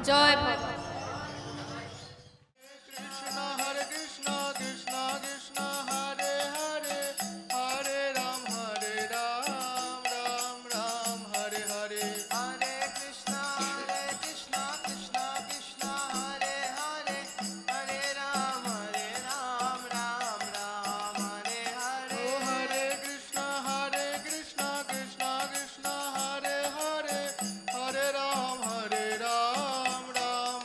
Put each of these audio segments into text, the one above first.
জয় বাবা। কৃষ্ণ হরে কৃষ্ণ কৃষ্ণ কৃষ্ণ হরে হরে হরে রাম রাম রাম হরে হরে হরে কৃষ্ণ কৃষ্ণ কৃষ্ণ হরে হরে হরে রাম রাম রাম হরে হরে ও হরে কৃষ্ণ কৃষ্ণ কৃষ্ণ হরে হরে হরে রাম রাম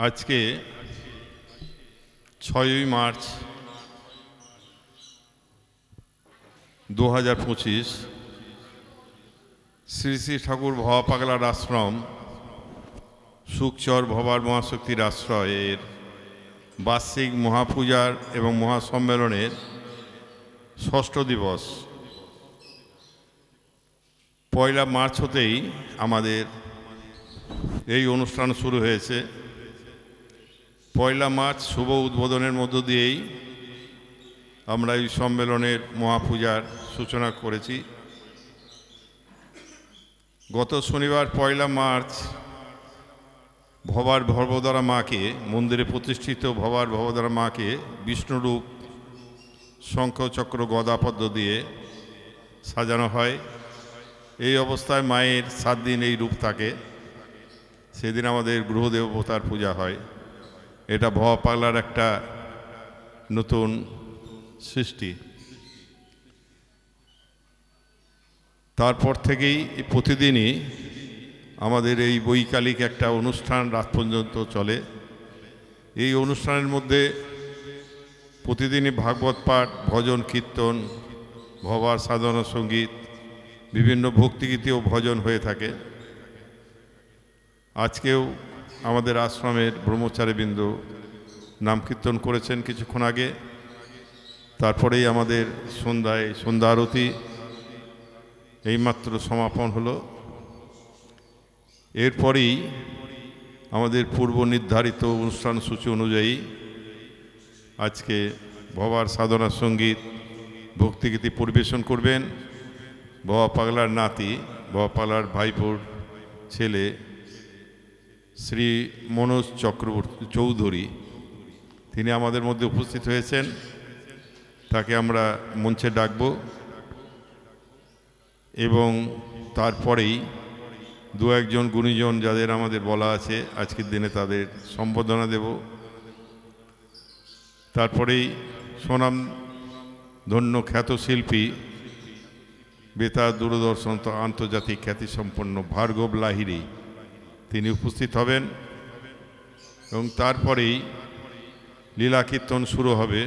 আজকে 6ই মার্চ 2025 শ্রী শ্রী ঠাকুর ভবা পাগলার আশ্রম সুখচর ভবার মহাশক্তির আশ্রয়ের বার্ষিক মহাপূজার এবং মহাসম্মেলনের ষষ্ঠ দিবস। 1 মার্চ হতেই আমাদের এই অনুষ্ঠান শুরু হয়েছে। 1 মার্চ শুভ উদ্বোধনের মধ্য দিয়েই আমরা এই সম্মেলনের মহাপূজার সূচনা করেছি। গত শনিবার 1 মার্চ ভবার ভবদ্বারা মাকে, মন্দিরে প্রতিষ্ঠিত ভবার ভবদ্বারা মাকে বিষ্ণুরূপ শঙ্খ চক্র গদাপদ্ম দিয়ে সাজানো হয়। এই অবস্থায় মায়ের 7 দিন এই রূপ থাকে। সেদিন আমাদের গ্রহদেবতার পূজা হয়। এটা ভবা পাগলার একটা নতুন সৃষ্টি। তারপর থেকেই প্রতিদিনই আমাদের এই বৈকালিক একটা অনুষ্ঠান রাত পর্যন্ত চলে। এই অনুষ্ঠানের মধ্যে প্রতিদিনই ভাগবত পাঠ, ভজন কীর্তন, ভবার সাধনা সঙ্গীত, বিভিন্ন ভক্তিগীতি ও ভজন হয়ে থাকে। আজকেও আমাদের আশ্রমের ব্রহ্মচারীবৃন্দ নাম কীর্তন করেছেন কিছুক্ষণ আগে। তারপরেই আমাদের সন্ধ্যা আরতি এইমাত্র সমাপন হলো। এরপরেই আমাদের পূর্ব নির্ধারিত অনুষ্ঠান সূচি অনুযায়ী আজকে ভবার সাধনা সঙ্গীত, ভক্তিগীতি পরিবেশন করবেন ভবা পাগলার নাতি, ভবা পাগলার ভাইপোর ছেলে শ্রী মনোজ চক্রবর্তী চৌধুরী। তিনি আমাদের মধ্যে উপস্থিত হয়েছেন। তাকে আমরা মঞ্চে ডাকব এবং তারপরেই 2-1 জন গুণীজন যাদের আমাদের বলা আছে আজকের দিনে তাদের সম্বোধনা দেব। তারপরেই সুনাম ধন্য খ্যাত শিল্পী, বেতার দূরদর্শন আন্তর্জাতিক খ্যাতিসম্পন্ন ভার্গব লাহিড়ী তিনি উপস্থিত হবেন এবং তারপরেই লীলা কীর্তন শুরু হবে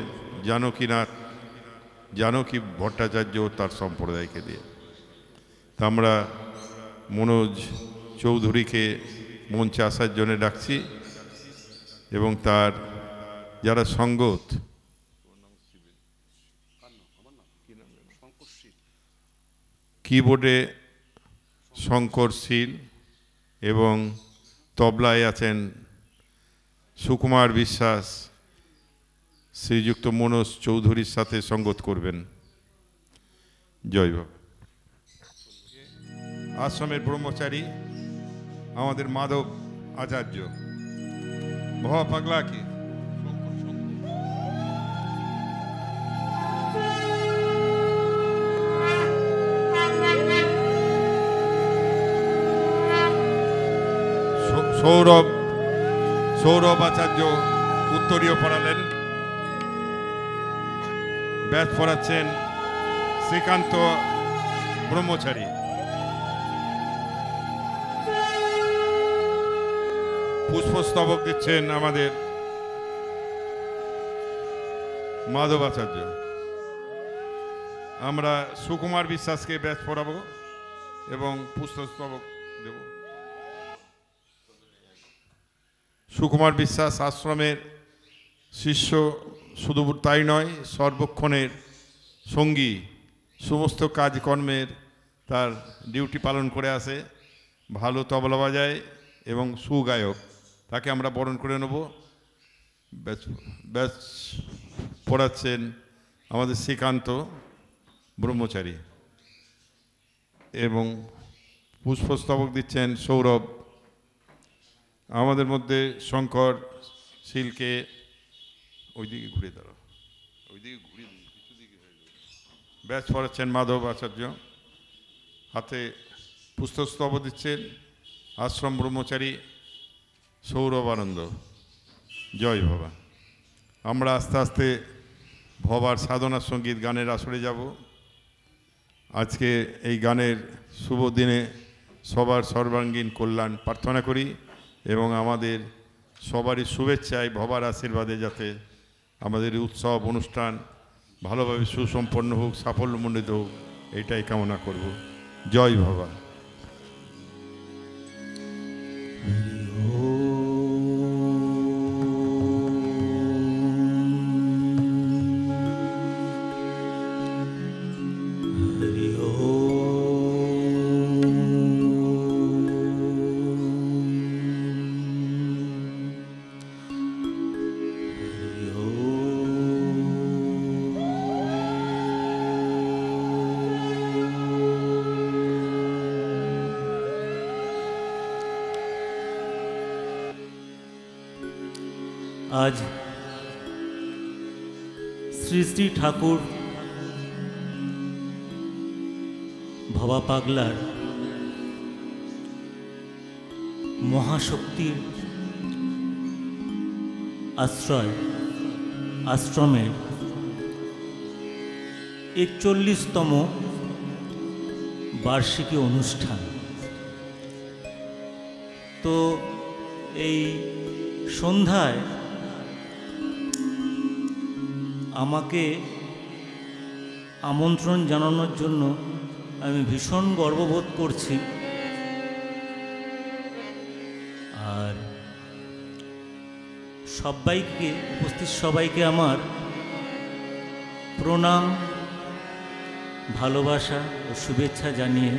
জানকী ভট্টাচার্য ও তার সম্প্রদায়কে দিয়ে। তা আমরা মনোজ চৌধুরীকে মঞ্চে আসার জন্য ডাকছি এবং তার যারা সঙ্গত, কিবোর্ডে শঙ্কর শীল এবং তবলায় আছেন সুকুমার বিশ্বাস, শ্রীযুক্ত মনোজ চৌধুরীর সাথে সঙ্গত করবেন। জয় বাবা। আশ্রমের ব্রহ্মচারী আমাদের মাধব আচার্য ভবা পাগলা কি সৌরভ আচার্য উত্তরীয় পড়ালেন। ব্যাস পড়াচ্ছেন শ্রীকান্ত ব্রহ্মচারী। পুষ্পস্তবক দিচ্ছেন আমাদের মাধব আচার্য। আমরা সুকুমার বিশ্বাসকে ব্যাস পড়াবো এবং পুষ্পস্তবক দেব। সুকুমার বিশ্বাস আশ্রমের শিষ্য, শুধু তাই নয়, সর্বক্ষণের সঙ্গী, সমস্ত কাজকর্মের তার ডিউটি পালন করে আসে। ভালো তবলা বাজায় এবং সুগায়ক। তাকে আমরা বরণ করে নেব। ব্যাস পড়াচ্ছেন আমাদের শ্রীকান্ত ব্রহ্মচারী এবং পুষ্পস্তবক দিচ্ছেন সৌরভ। আমাদের মধ্যে শঙ্কর শীলকে ওইদিকে ঘুরে দাঁড়াও, ওইদিকে ঘুরে কিছু দিকে ব্যাস পড়াচ্ছেন মাধব আচার্য। হাতে পুষ্পস্তবক দিচ্ছেন আশ্রম ব্রহ্মচারী সৌরভ আনন্দ। জয় বাবা। আমরা আস্তে আস্তে ভবার সাধনা সঙ্গীত গানের আসরে যাব। আজকে এই গানের শুভ দিনে সবার সর্বাঙ্গীন কল্যাণ প্রার্থনা করি এবং আমাদের সবারই শুভেচ্ছায় ভবার আশীর্বাদে যাতে আমাদের এই উৎসব অনুষ্ঠান ভালোভাবে সুসম্পন্ন হোক, সাফল্যমণ্ডিত হোক, এইটাই কামনা করব। জয় ভবা। আজ শ্রী শ্রী ঠাকুর ভবা পাগলার মহাশক্তির আশ্রমের ৪১তম বার্ষিকী অনুষ্ঠান। তো এই সন্ধ্যায় আমাকে আমন্ত্রণ জানানোর জন্য আমি ভীষণ গর্ববোধ করছি। আর সবাইকে, উপস্থিত সবাইকে আমার প্রণাম, ভালোবাসা ও শুভেচ্ছা জানিয়ে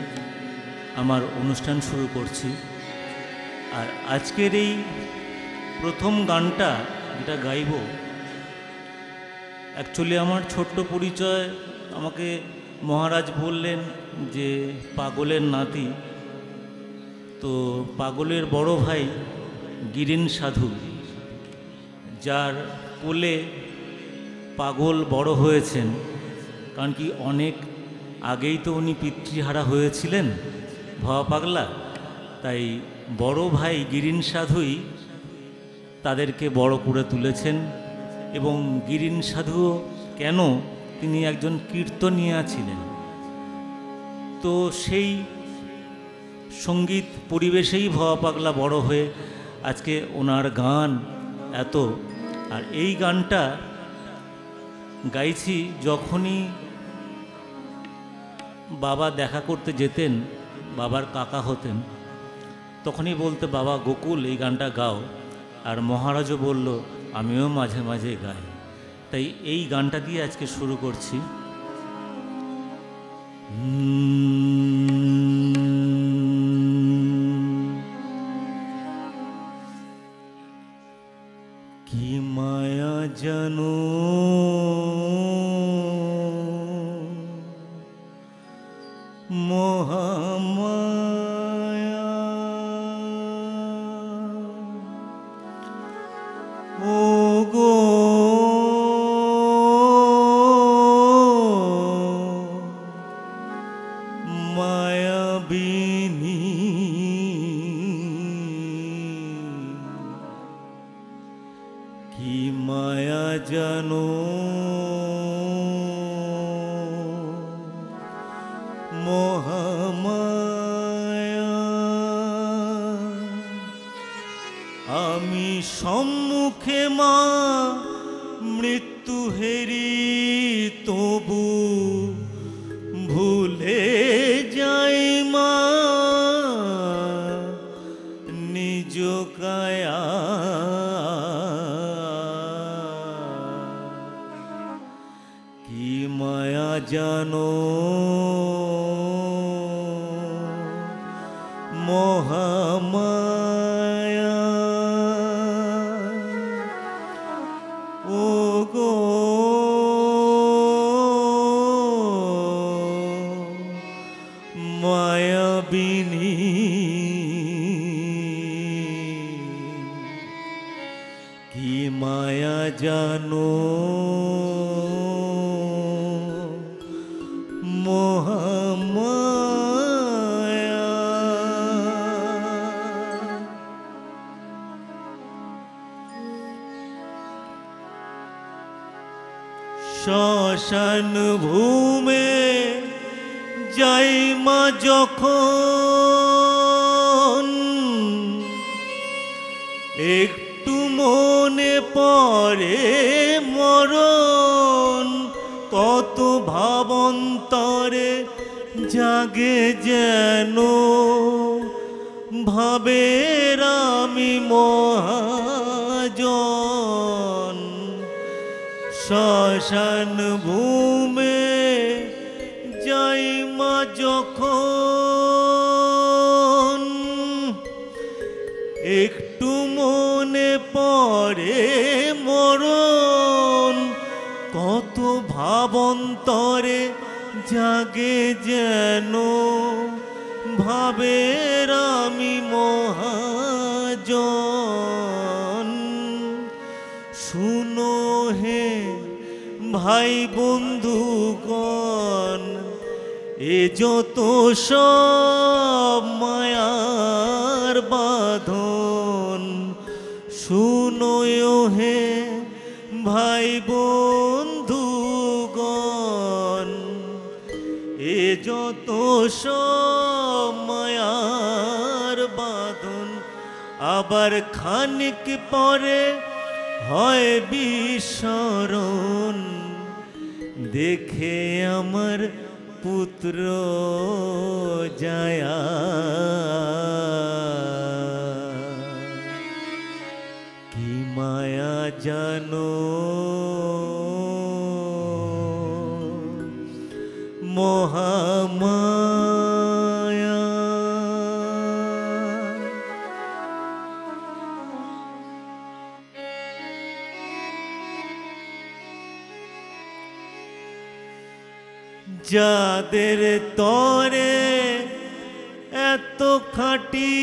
আমার অনুষ্ঠান শুরু করছি। আর আজকের এই প্রথম গানটা যেটা গাইব, অ্যাকচুয়ালি আমার ছোট্ট পরিচয়। আমাকে মহারাজ বললেন যে পাগলের নাতি, তো পাগলের বড় ভাই গিরিন সাধু, যার কোলে পাগল বড় হয়েছেন, কারণ কি অনেক আগেই তো উনি পিতৃহারা হয়েছিলেন ভবা পাগলা। তাই বড় ভাই গিরিন সাধুই তাদেরকে বড় করে তুলেছেন। এবং গিরিন সাধুও কেন, তিনি একজন কীর্তনিয়া ছিলেন। তো সেই সঙ্গীত পরিবেশেই ভবা পাগলা বড় হয়ে আজকে ওনার গান এত। আর এই গানটা গাইছি যখনই বাবা দেখা করতে যেতেন, বাবার কাকা হতেন, তখনই বলতে, বাবা গোকুল এই গানটা গাও। আর মহারাজও বলল আমিও মাঝে মাঝে গাই। তাই এই গানটা দিয়ে আজকে শুরু করছি। কি মায়া জানো মহামায়া, ও গো মায়াবিনী, কি মায়া জানো মহামায়া। আমি সম্মুখে মা মৃত্যু হেরি, তবু ভুলে যাই মা নিজ কায়া। কি মায়া জানো মহামায়া, ও গো মায়াবিনী, কি মায়া জানো মহামায়া। শ্মশান ভূমে যাই মা যখন, একটু একটু মনে পড়ে মরণ, কত ভাবন্তরে জাগে যেন, ভাবের আমি মহাজন। শ্মশান ভূমে যাই মা যখন, একটু মনে পড়ে মরণ, কত ভাবন্তরে জাগে যেন, ভাবের আমি মহাজন। শুনো হে ভাই বন্ধুগণ, এ যত সব মায়ার বাঁধন, শুনো হে ভাই বন্ধুগণ, এ যত সব মায়ার বাঁধন, আবার খানিক পরে হয় বিস্মরণ। দেখে আমার পুত্র যায়া, কি মায়া জানো মহামায়া। যাদের তরে এত খাঁটি,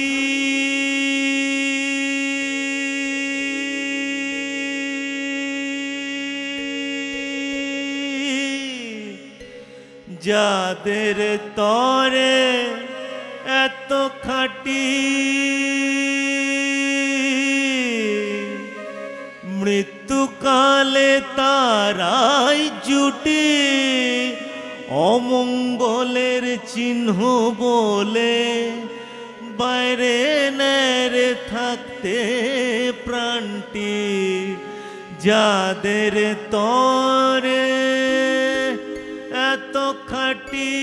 যাদের তরে এত খাঁটি, মৃত্যুকালে তারাই জুটি, অমঙ্গলের চিহ্ন বলে বাইরে নেড়ে থাকতে প্রাণটি। যাদের তরে এত খাঁটি,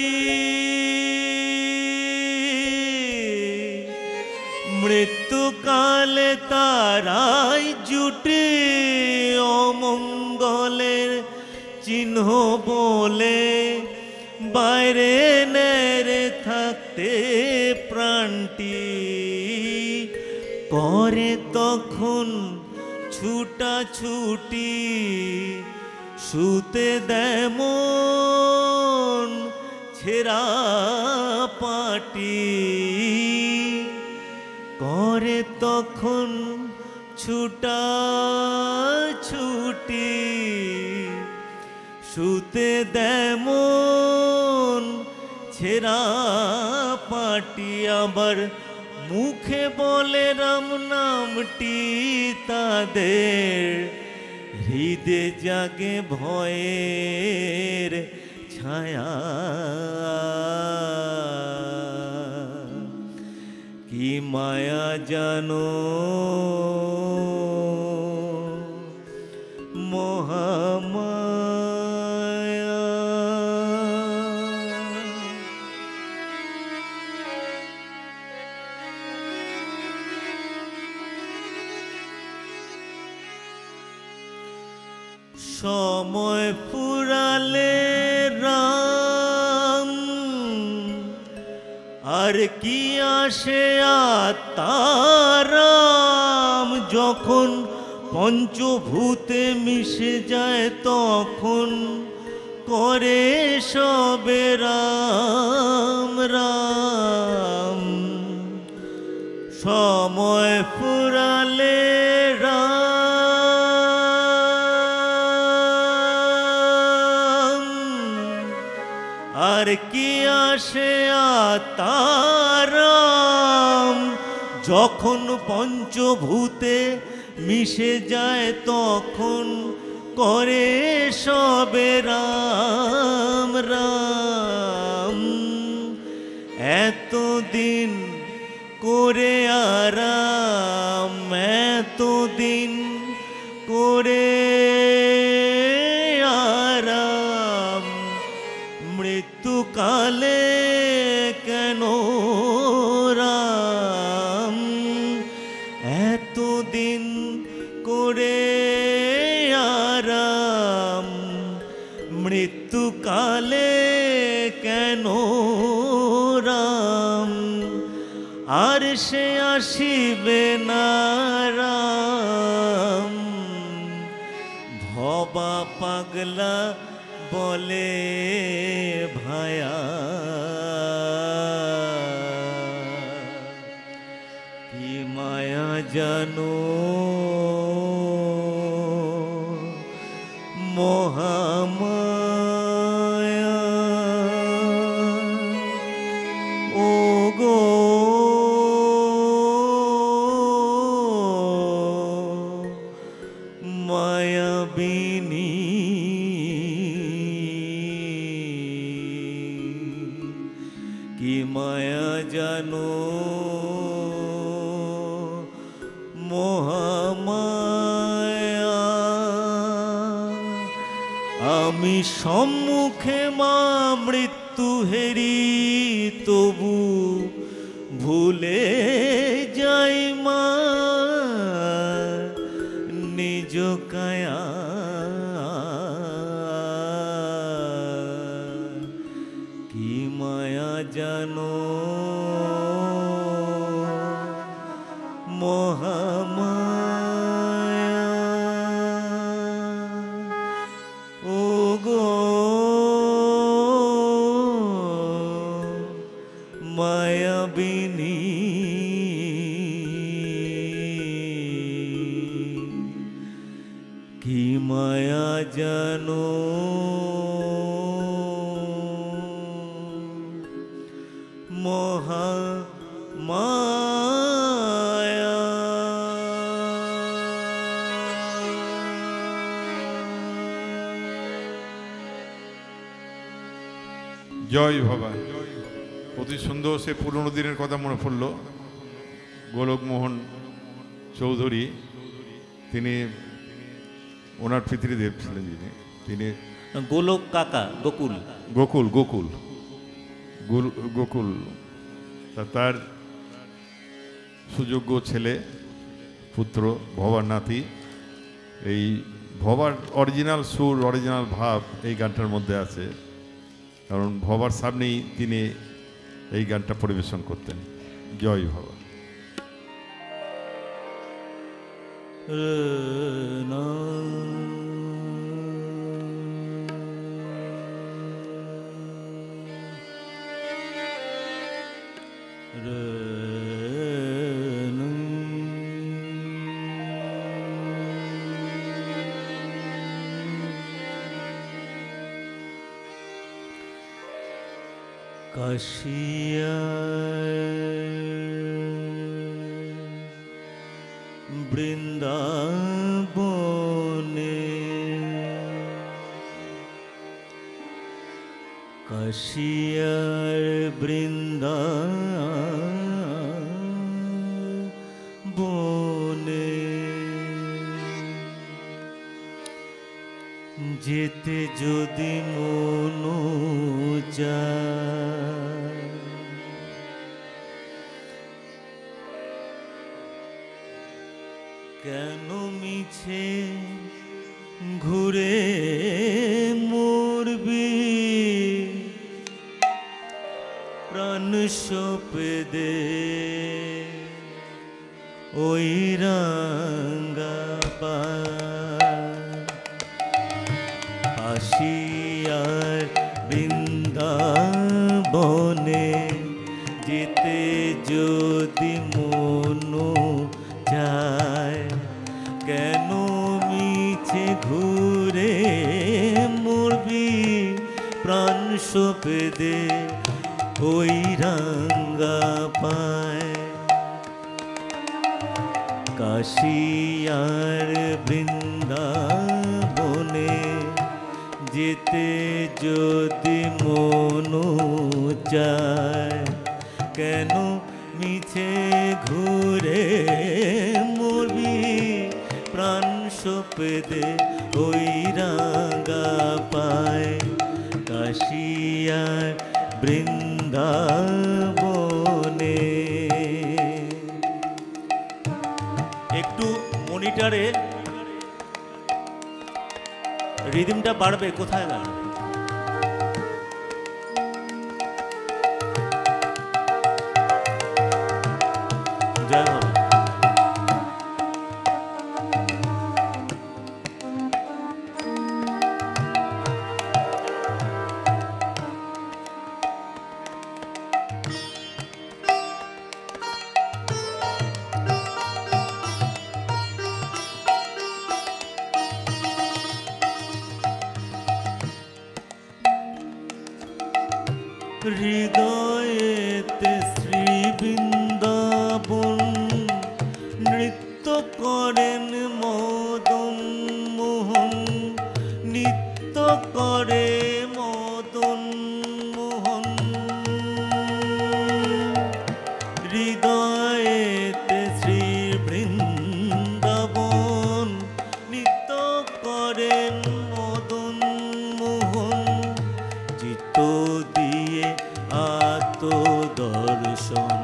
মৃত্যুকালে তারাই জুটি, অমঙ্গলের চিহ্ন বলে বাইরে নেড়ে থাকতে প্রাণটি। করে তখন ছুটাছুটি, শুতে দেয় মন ছেঁড়া পাটি। করে তখন ছুটাছুটি, শুতে দেয় মন ছেঁড়া পাটি। আবার মুখে বলে রাম নামটি, তাদের হৃদে জাগে ভয়ের ছায়া। কি মায়া জানো মহামায়া। সময় ফুরালে রাম আর কি আসে আত্মারাম, যখন পঞ্চভূতে মিশে যায় তখন করে সবে রাম রাম। সময় ফুরালে রাম আর কি আসে আত্মারাম, যখন পঞ্চভূতে মিশে যায় তখন করে সবে রাম রাম। এতদিন করে আরাম এতদিন করে আরাম মৃত্যুকালে কেন রাম, এতদিন করে আরাম মৃত্যুকালে কেন রাম, আর সে আসিবে না রাম। ভবা পাগলা বলে ভায়া, কি মায়া জানো মহামায়া, ও গো মায়াবিনী, কি মায়া জানো মহামায়া। আমি সম্মুখে মা মৃত্যু হেরি তবু ভুলে যাই মা নিজ কায়া, কি মায়া জানো মহামায়া, ও গো মায়াবিনী, কি মায়া জানো মহামায়া। জয় বাবা। অতি সুন্দর সে পুরনো দিনের কথা মনে পড়ল। গোলকমোহন চৌধুরী, তিনি ওনার পিতৃদেব ছিলেন যিনি, তিনি গোলক কাকা, গোকুল গোকুল গোকুল গোকুল তার সুযোগ্য ছেলে পুত্র ভবার নাতি। এই ভবার অরিজিনাল সুর, অরিজিনাল ভাব এই গানটার মধ্যে আছে, কারণ ভবার সামনেই তিনি এই গানটা পরিবেশন করতেন। জয় ভবা। কাশিয়া বৃন্দাবনে, কাশিয়ার বৃন্দাবনে, যেতে যদি মন চায়, কেন মিছে ঘুরে মরবি, প্রাণ সপে দে ওই রাঙ্গা কাশিয়ার বৃন্দাবনে, যেতে যদি মন চায়, কেন মিছে ঘুরে মরবি, প্রাণ সপে দে ওই রাঙ্গা পায়। কাশিয়ার বৃন্দাবনে, যেতে যদি মন চায়, কেন মিছে ঘুরে মরবি, সপদে ওই রাঙা পায় কাশিয়ার বৃন্দাবনে। একটু মনিটরে রিদমটা বাড়বে, কোথায় গেল? জয় বাবা। হৃদয়েতে শ্রী বৃন্দাবন নৃত্য করেন মদন মোহন, নৃত্য করে মদন মোহন। হৃদয়েতে শ্রী বৃন্দাবন নৃত্য করেন মদন মোহন। চিত্ত দিয়ে আত্মদর্শন,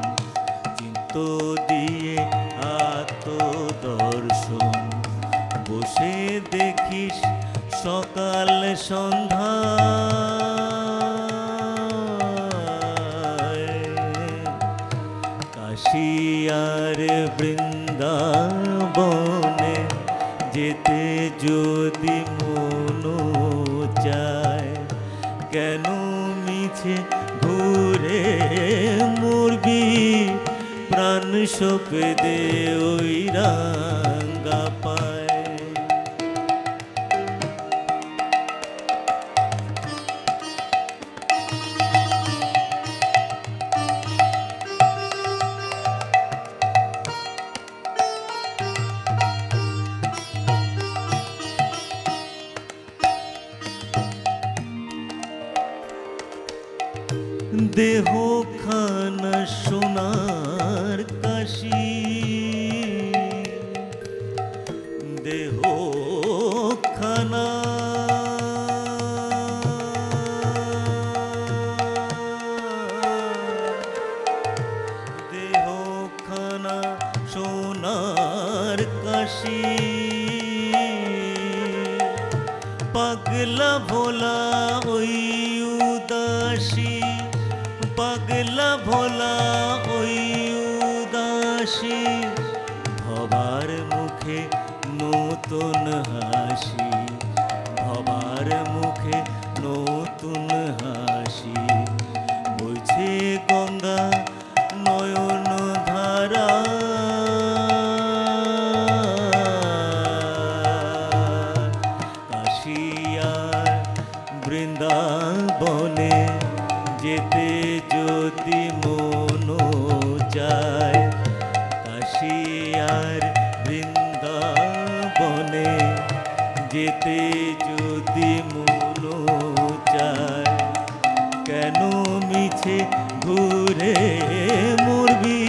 চিত্ত দিয়ে আত্মদর্শন, বসে দেখিস সকাল সন্ধ্যা। কাশিয়ার বৃন্দাবনে যেতে যদি মন চায়, কেন মিছে ঘুরে মরবি প্রাণ সপদে ওই রাঙা পায়। দেহ খানা সোনার কাশি, দেহ খানা দেহ খানা সোনার কাশি। পাগলা ভোলা ওই উদাসী, পাগলা ভোলা ওই উদাসী, ভবার মুখে নতুন হাসি, ভবার মুখে নতুন হাসি। বইছে গঙ্গা নয়ন ধারা, কাশিয়ার বৃন্দাবনে যেতে যদি মন চায়, কাশিয়ার বৃন্দাবনে যেতে যদি মন চায়, কেন মিছে ঘুরে মরবি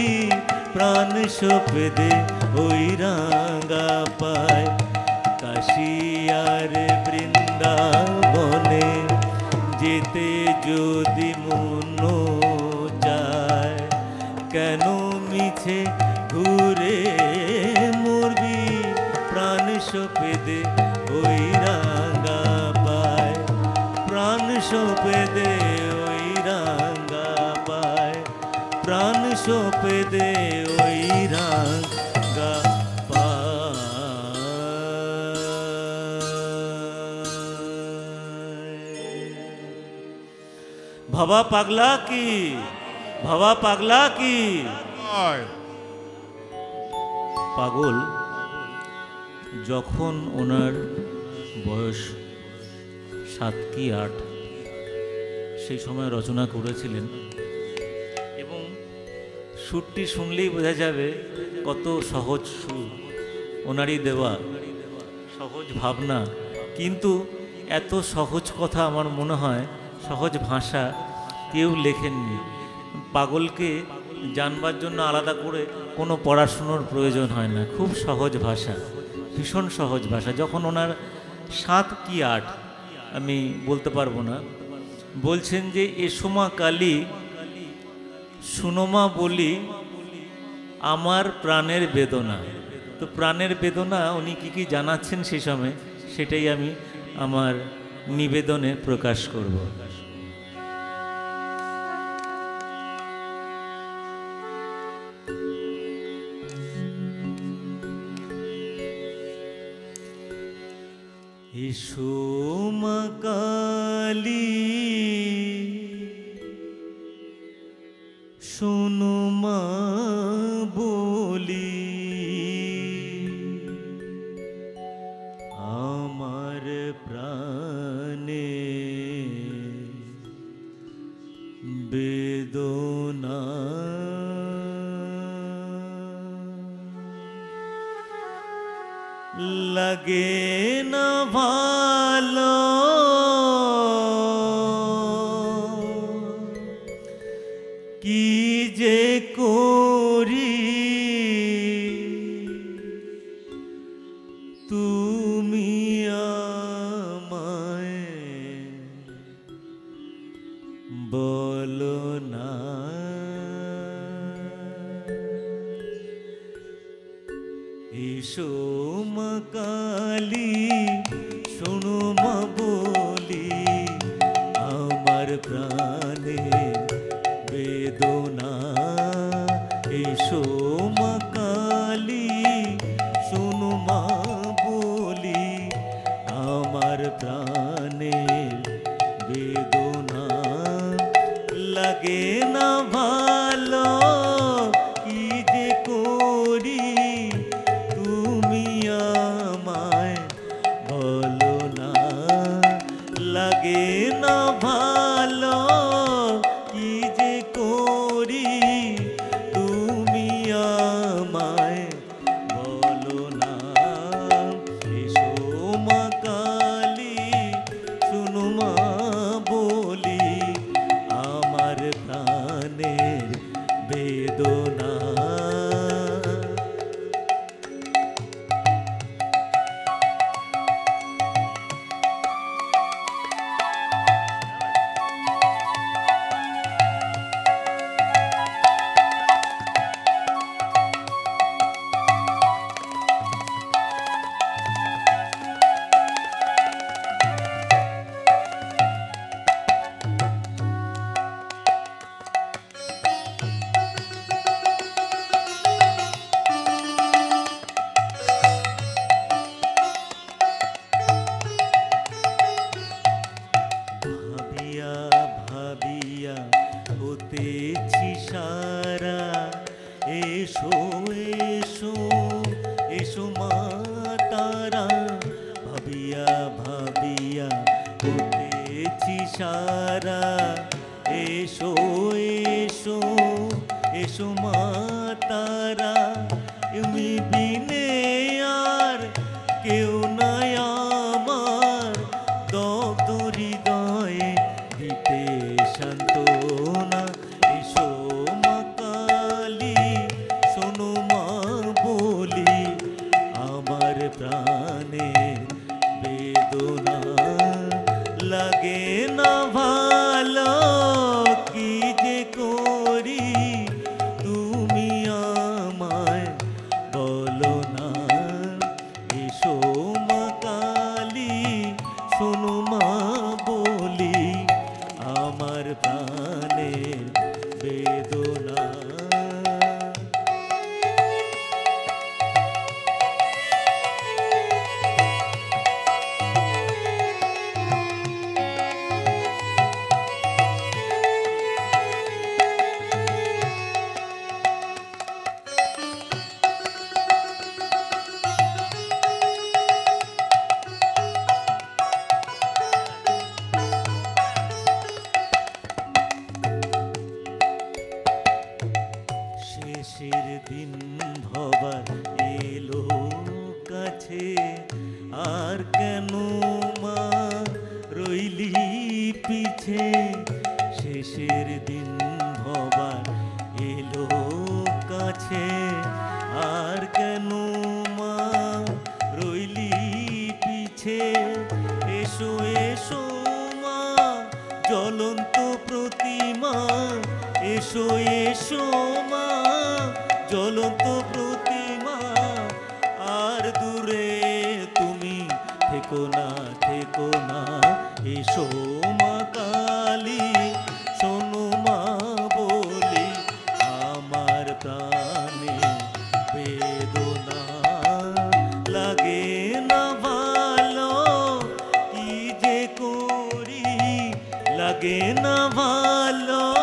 প্রাণ সপদে ওই রাঙা পায়। কাশিয়ার বৃন্দাবনে যেতে যদি মন চায়, কেন মিছে ঘুরে মরবি প্রাণ সপদে ওই রাঙা পায়। প্রাণ সপদে ওই রাঙা পায়, প্রাণ সপদে ওই রাঙা ভাবা পাগলা কি, ভাবা পাগলা কি। পাগল যখন ওনার বয়স 7 কি 8 সেই সময় রচনা করেছিলেন, এবং সুরটি শুনলেই বোঝা যাবে কত সহজ সুর ওনারই দেওয়া, সহজ ভাবনা। কিন্তু এত সহজ কথা আমার মনে হয় সহজ ভাষা কেউ লেখেননি। পাগলকে জানবার জন্য আলাদা করে কোনো পড়াশুনোর প্রয়োজন হয় না, খুব সহজ ভাষা। ভীষণ সহজ ভাষা। যখন ওনার 7 কি 8 আমি বলতে পারবো না, বলছেন যে এসো মা কালী শুনোমা বলি আমার প্রাণের বেদনা। তো প্রাণের বেদনা উনি কি জানাচ্ছেন সেই সময়, সেটাই আমি আমার নিবেদনে প্রকাশ করব। এসো মা কালী শোনো মা বলি আমার প্রাণে বেদনা। লাগে না ভালো কি যে করি তুমি আমায় বলো না। এসো মা কালী শোনো মা বলি আমার প্রাণে বেদনা। এসো মা কালী শোনো মা বলি আমার প্রাণে বেদনা। লাগে না ভালো কি যে করি তুমি আমায় বলো না। লাগে না ভালো কি যে করি তুমি আমায় বলো না। এসো মা কালী শোনো মা বলি আমার প্রাণের বেদনা। ভাবিয়া ভাবিয়া হতেছি সারা এসো এসো এসো মা তারা। ভাবিয়া ভাবিয়া হতেছি সারা এসো এসো এসো মা তারা। তুমি বিনে আর কেউ নাই আমার দগ্ধ হৃদয়ে দিতে সান্ত্বনা। এসো মা কালী শোনো মা বলি আমার প্রাণের বেদনা। লাগে না ভালো কি যে করি তুমি আমায় বলো না। এসো মা কালী শোনো মা বলি আমার প্রাণের বেদনা। শেষের দিন ভবার এলো কাছে আর কেন মা রইলি পিছে। শেষের দিন ভবার এলো কাছে আর কেন মা রইলি এসো এসো মা জ্বলন্ত প্রতিমা, আর দূরে তুমি থেকো না থেকো না। এসো মা কালী শোনো মা বলি, আমার প্রাণে বেদনা লাগে না ভালো, কি যে করি লাগে না ভালো,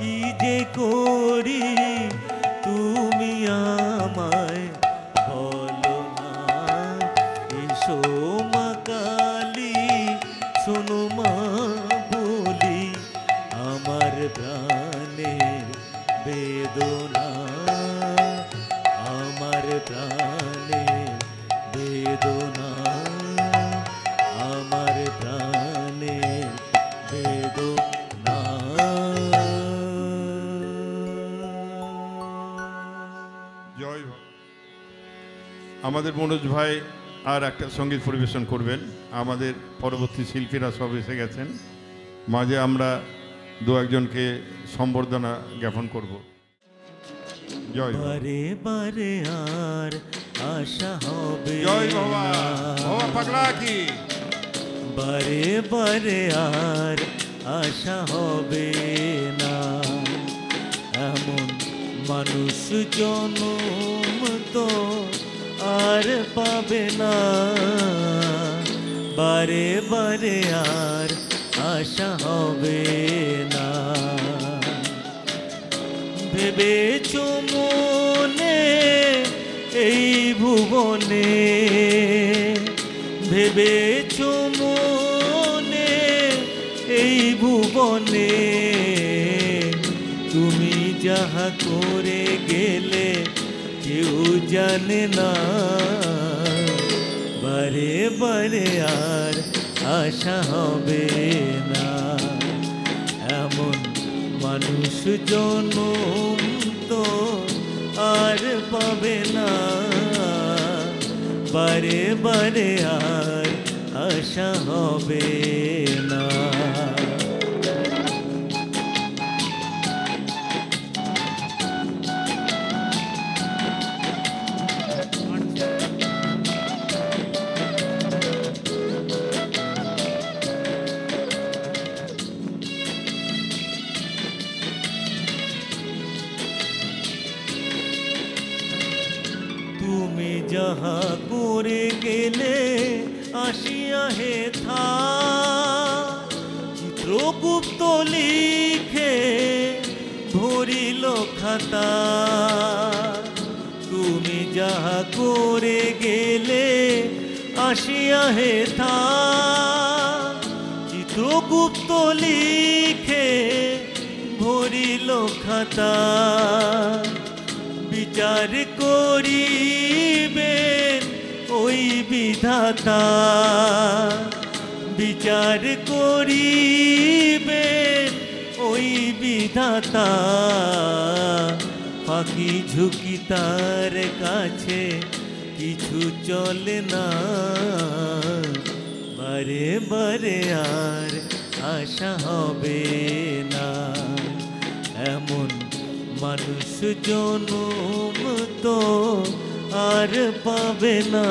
কি যে করি তুমি আমায় বলো না। এসো মা কালী শোনো মা বলি, আমার প্রাণের বেদনা, আমার প্রাণের বেদনা, আমার প্রাণের বেদনা। জয় ভা- আমাদের মনোজ ভাই আর একটা সঙ্গীত পরিবেশন করবেন। আমাদের পরবর্তী শিল্পীরা সব এসে গেছেন, মাঝে আমরা দু একজনকে সম্বর্ধনা জ্ঞাপন করব। জয় ভা- বারে বারে আর আশা হবে জয় বাবা, না। বাবা পাগলা কি বারে বারে আর আশা হবে না, এমন মানুষ জনম তো আর পাবে না। বারে বারে আর আশা হবে না, ভেবেছ মনে এই ভুবনে, ভেবেছ মনে এই ভুবনে, তুমি যাহা করে গেলে কেউ জানে না। বারে বারে আর আশা হবে না, এমন মানুষ জনম তো আর পাবে না। বারে বারে আর আশা হবে না। তুমি যাহা করে গেলে আসিয়া হে থা, চিত্রগুপ্ত লিখে ভরিল খাতা। তুমি যাহা করে গেলে আসিয়া হে থা, চিত্রগুপ্ত লিখে ভরিল খাতা। বিচার করিবেন ওই বিধাতা, বিচার করিবেন ওই বিধাতা। ফাঁকি ঝুঁকি তার কাছে কিছু চলে না। বারে বারে আর আশা হবে না, এমন মানুষ জনম তো আর পাবে না।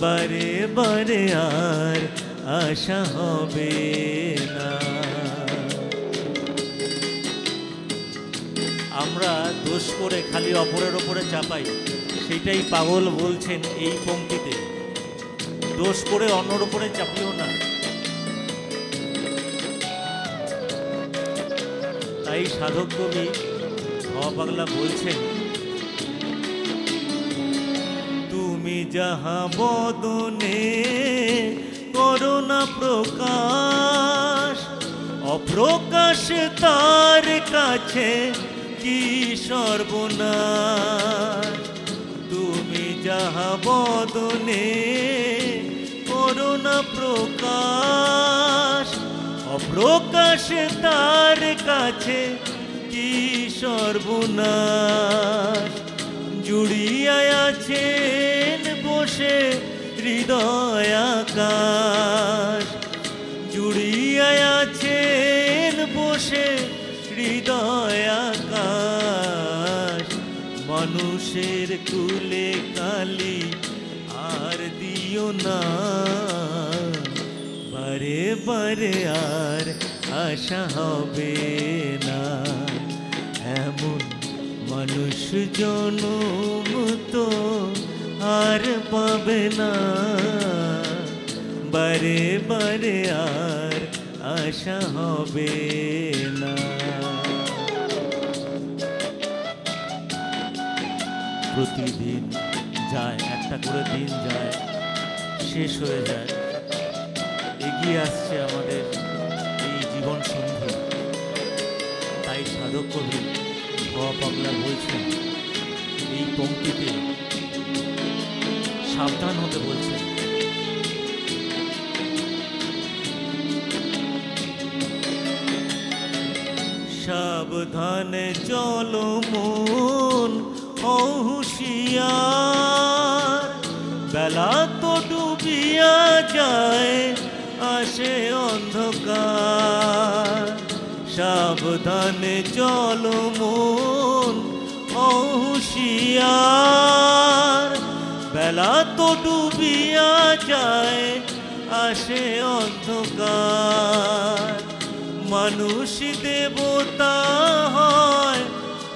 বারে বারে আর আশা হবে না। আমরা দোষ করে খালি অপরের ওপরে চাপাই, সেটাই পাগল বলছেন এই পংক্তিতে। দোষ করে অন্যর ওপরে চাপিও না। তাই সাধক কবি হওয়া পাগলা বলছেন, তুমি যাহা বদনে করো না প্রকাশ, অপ্রকাশ তার কাছে কি সর্বনাশ। তুমি যাহা বদনে করো না প্রকাশ, অপ্রকাশ তার কাছে কি সর্বনাশ। জুড়িয়া আছেন বসে হৃদয় আকাশ, জুড়িয়া আছেন বসে তুলে কালি আর দিও না, বারে বারে আর আশা হবে না। এমন মানুষ জনম তো আর পাবে না, বারে বারে আর আশা হবে না। প্রতিদিন যায়, একটা করে দিন যায়, শেষ হয়ে যায়, এগিয়ে আসছে আমাদের এই জীবন সন্ধি। তাই সাধক কবি ভবা পাগলা বলছেন এই পংক্তিতে, সাবধান হতে বলছেন। সাবধানে চলো মন হুঁশিয়ার, বেলা তো ডুবিয়া যায়, আসে অন্ধকার। সাবধানে চলো মন হুঁশিয়ার, বেলা তো ডুবিয়া যায়, আসে অন্ধকার। মানুষ দেবতা হয়,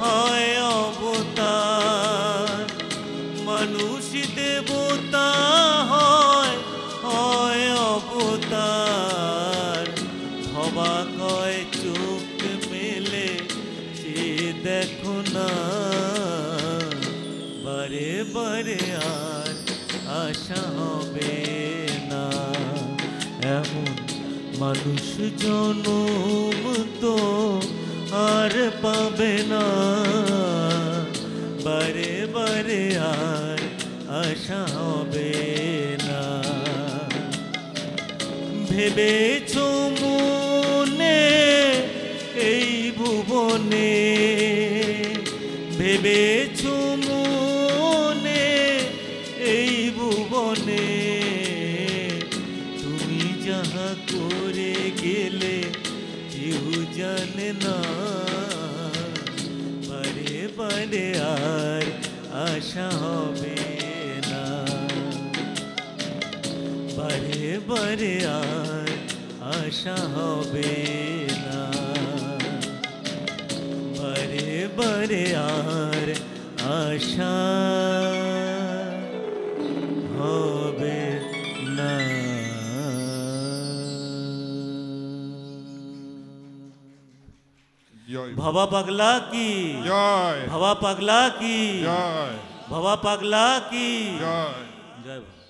হয় অবতার। মানুষ দেবতা হয়, হয় অবতার। ভবা কয় চোখ মেলে চেয়ে দেখো না, বারে বারে আর আশা হবে না। এমন মানুষ জনম তো আর পাবে না, বারে বারে আর আশা হবে না। ভেবেছ মনে এই ভুবনে, ভেবেছ মনে এই ভুবনে, তুমি যাহা করে গেলে কেউ জানে না, বারে বারে আর আশা হবে না, বারে বারে আর আশা হবে না, বারে বারে আর আশা হবে না। জয় ভবা পাগলা কি, জয় ভবা পাগলা কি, জয় ভবা পাগলা কি, জয়। জয় বাবা।